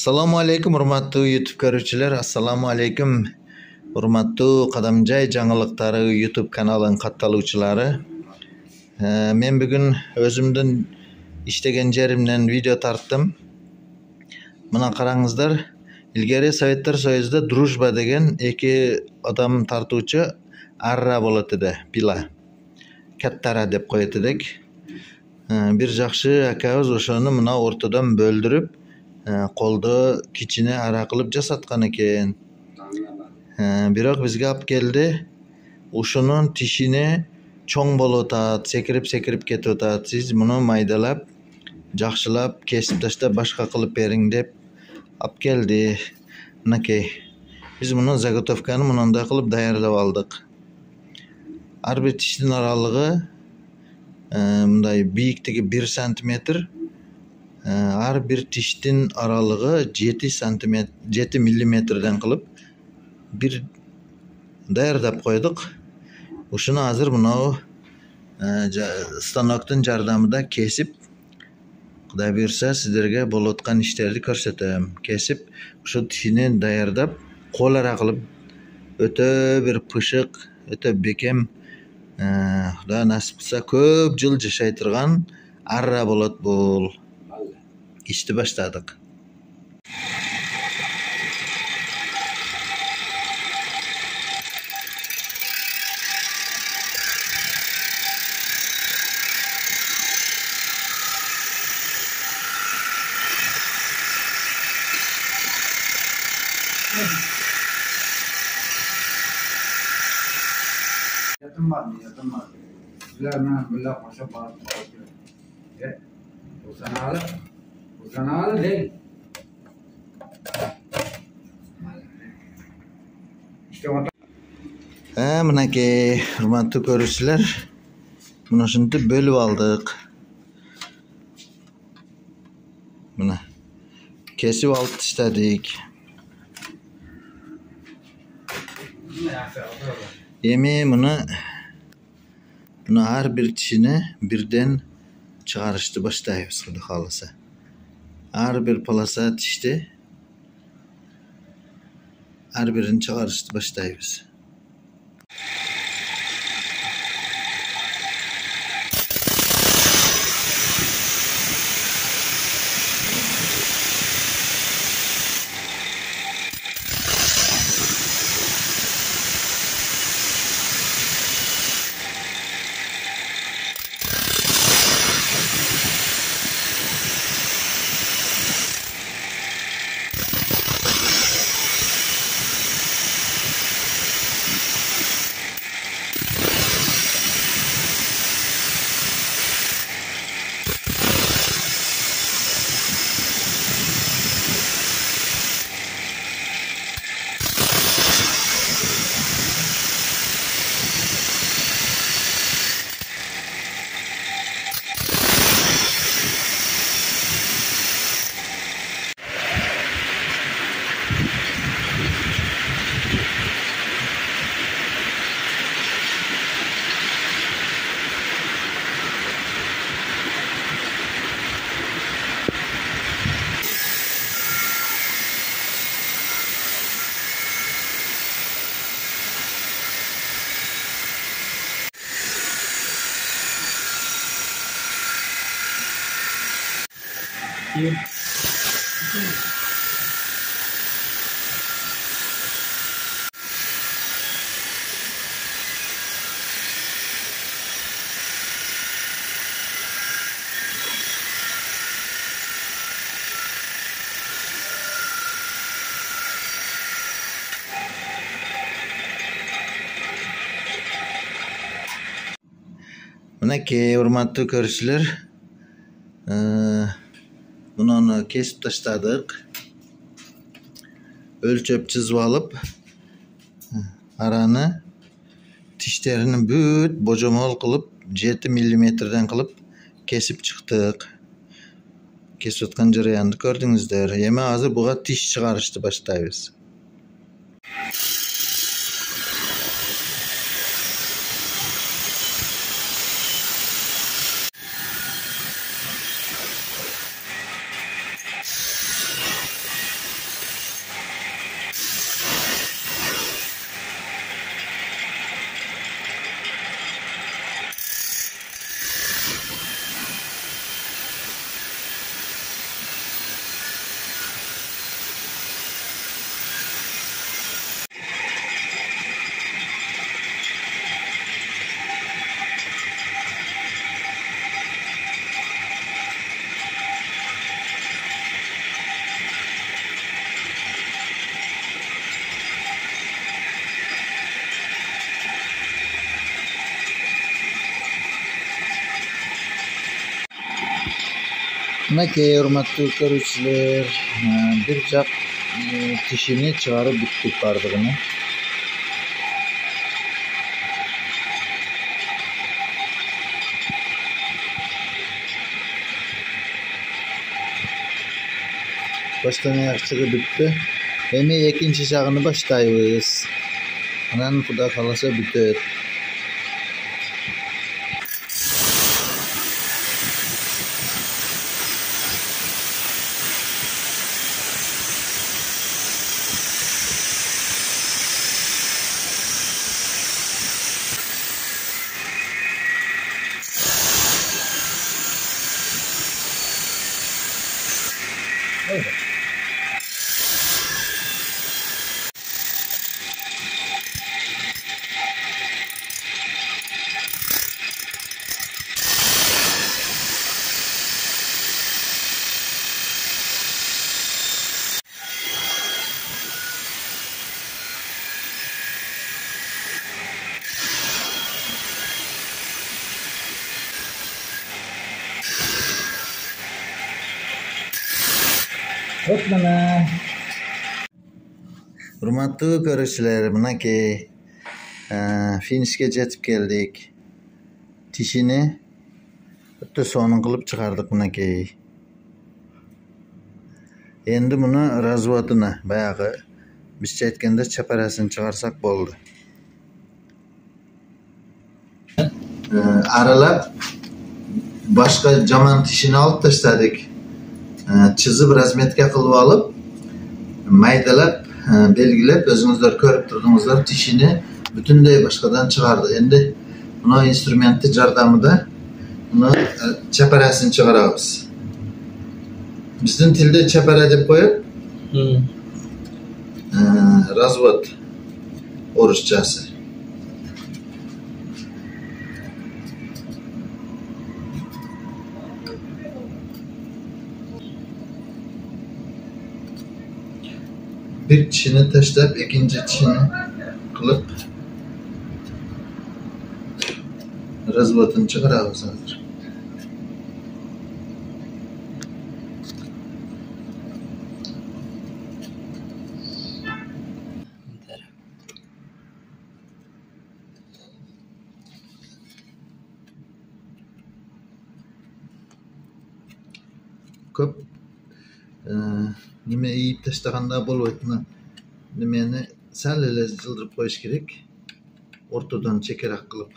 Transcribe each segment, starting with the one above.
Assalomu alaykum hurmatli YouTube ko'ruvchilar. Assalomu alaykum hurmatli Qadamjoy жаңылыктары YouTube kanalining kattaluvchilari. Men bugun o'zimdan ishlagan yerimdan video tartdim. Mana qarangizlar, ilgari Sovetlar Soyuzida Drujba degan iki odam tartuvchi arra bo'ladi, pila. Kattara deb qo'yadidik. Bir yaxshi akamiz o'shani mana o'rtadan bo'ldirib, qo'lda kichini ara qilib jasatgan ekan. Biroq bizga olib keldi. O'shaning tishini cho'ng bo'lotadi, sekirib ketotadi. Siz buni maydalab, yaxshilab kesib tashlab boshqa qilib bering deb olib keldi. Manaki biz buni zagotovkani bunday qilib tayyorlab oldik. Har bir tishning aralig'i bunday biyikligi 1 cm. Har bir tishning aralig'i 7 millimetrdan qilib bir tayyorlab qo'ydik. O'shani hozir buni stanokning yordamida kesib, Xudo bersa sizlarga bo'layotgan ishlarni ko'rsataman. Kesib, o'sha tishni tayyorlab, qo'llara qilib o'ta bir pishiq, o'ta bekam, Xudo nasib qilsa ko'p yil yashaytirgan arra bo'ladi bu. İşte başladık. Yatınmadı. Billah koşa bağırdı. Bu sanalı değil. İşte o Manaki hurmatli ko'ruvchilar, buni shunday bo'lib oldik. Mana kesib olib tashladik. Yemin buni har bir tishini birden chiqarishni boshlaymiz, xudo xolasa. Har bir polasa tishni har birini chiqarishni boshlaymiz. Manaki hurmatli ko'ruvchilar, buni kesib tashladik. O'lchab chizib olib, arani tishlarini büt bojomol qilib 7 millimetrdan qilib kesib chiqdik. Kesayotgan jarayonni ko'rdingizlar. Yana hozir buga tish chiqarishni boshlaymiz. Minakey, hurmatli ko'ruvchilar, bir jaq tishini chiqarib bitdik bardig'ini. Boshdan oyoq chiqib bitdi. Endi ikkinchi jag'ini boshlaymiz. Anan xudo xolasa bitadi. Hop mana. Hurmatli ko'ruvchilar, minakey, finishga yetib keldik. Tishini bitta so'nin qilib chiqardik minakey. Endi buni razvodini, bayog'i bizcha aytganda chaparasini chiqarsak bo'ldi. Aralab boshqa jomon tishini olib tashladik. Chizib razmetka qilib olib, maydalab, belgilab, o'zingizlar ko'rib turdingizlar, tishini butunlay boshqadan chiqardi. Endi buni instrumenti yordamida buni chaparasini chiqaramiz. Bizning tilda chapara deb qo'yib, razvod o'rischasi. Bir tishini tashlab, ikkinchi tishini qilib razvodini chiqaramiz hozir. Ko'p nima yeyib tashlaganda bo'lmaydi. Nimani sal jildirib qo'yish kerak. O'rtadan chekarak qilib.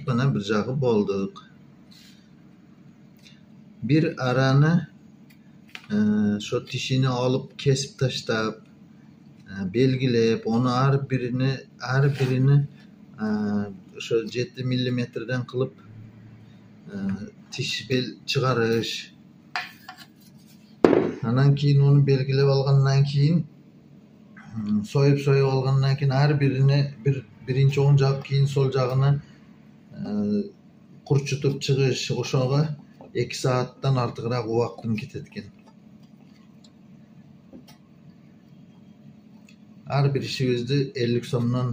Mana bir jag'i bo'ldik. Bir arani shu tishini olib kesib tashlab, belgilab, onu har birini shu 7 millimetrdan qilib tish bel chiqarish. Anan keyin onu belgilab olgandan keyin so'yib olgandan keyin har birini birinchi o'ng jaq, keyin so'l jag'ini qurchitib chiqish, o'shaga 2 soatdan ortiqroq vaqtim ketadigan. Har bir ishimizni 50 so'mdan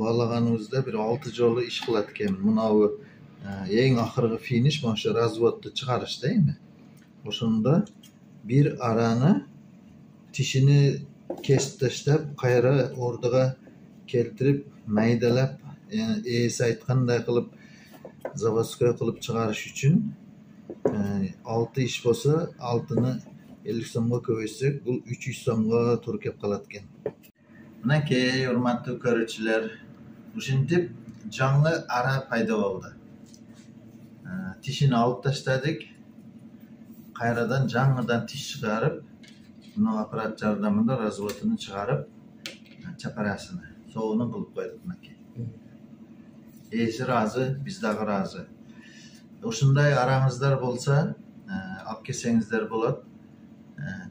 bog'laganimizda bir 6 joli ish qiladigan. Bunavi eng oxirgi finish mana shu razvodni chiqarish deymi? O'shunda bir arani tishini kesib tashlab, qayra o'rniga keltirib, maydalab, esi aytganday qilib zavoskoy qilib chiqarish uchun 6 ish bo'lsa, 6ni 50 so'mga ko'paytirsak, bu 300 so'mga to'g'ri kelib qoladigan. Minakey, hurmatli ko'ruvchilar, o'shintib jonli ara paydo bo'ldi. Tishini olib tashladik. Qayradan jangidan tish chiqarib, buni apparat yordamida razvodini chiqarib, chaparasini, so'g'ini qilib qo'ydik minakey. Esi rozi, bizdagi rozi. O'shunday arangizlar bo'lsa, olib kelsangizlar bo'ladi.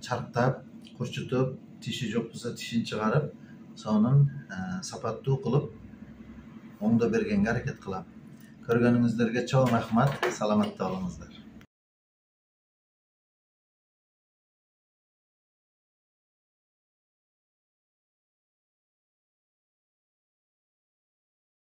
Charqtab, qurchitib, tishi yo'q bo'lsa tishini chiqarib, so'nin sapattu qilib o'ngda berganga harakat qilamiz. Ko'rganingizlarga cho'ng rahmat, salomatda bo'lingizlar.